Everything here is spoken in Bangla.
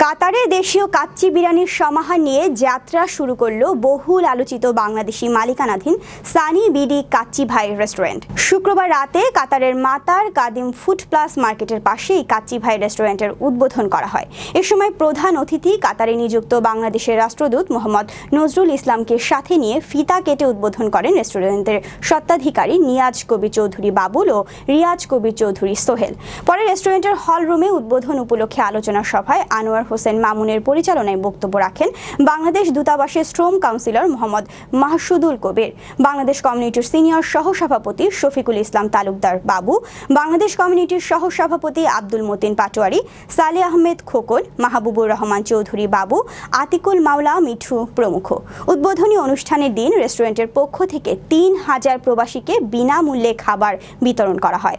কাতারে দেশীয় কাচ্চি বিরিয়ানির সমাহার নিয়ে যাত্রা শুরু করলো বহুল আলোচিত বাংলাদেশি মালিকানাধীন সানি বিডি কাচ্চি ভাই রেস্টুরেন্ট। শুক্রবার রাতে কাতারের মাতার কাদিম ফুড প্লাস মার্কেটের পাশেই কাচ্চি ভাই রেস্টুরেন্টের উদ্বোধন করা হয়। এ সময় প্রধান অতিথি কাতারে নিযুক্ত বাংলাদেশের রাষ্ট্রদূত মোহাম্মদ নজরুল ইসলামকে সাথে নিয়ে ফিতা কেটে উদ্বোধন করেন রেস্টুরেন্টের স্বত্বাধিকারী নিয়াজ কবির চৌধুরী বাবুল ও রিয়াজ কবির চৌধুরী সোহেল। পরে রেস্টুরেন্টের হল রুমে উদ্বোধন উপলক্ষে আলোচনা সভায় আনোয়ার হোসেন মামুনের পরিচালনায় বক্তব্য রাখেন বাংলাদেশ দূতাবাসের শ্রম কাউন্সিলর মোহাম্মদ মাহসুদুল কবির, বাংলাদেশ কমিউনিটির সিনিয়র সহসভাপতি শফিকুল ইসলাম তালুকদার বাবু, বাংলাদেশ কমিউনিটির সহসভাপতি আব্দুল মতিন পাটোয়ারি, সালে আহমেদ খোকন, মাহবুবুর রহমান চৌধুরী বাবু, আতিকুল মাওলা মিঠু প্রমুখ। উদ্বোধনী অনুষ্ঠানের দিন রেস্টুরেন্টের পক্ষ থেকে ৩,০০০ প্রবাসীকে বিনামূল্যে খাবার বিতরণ করা হয়।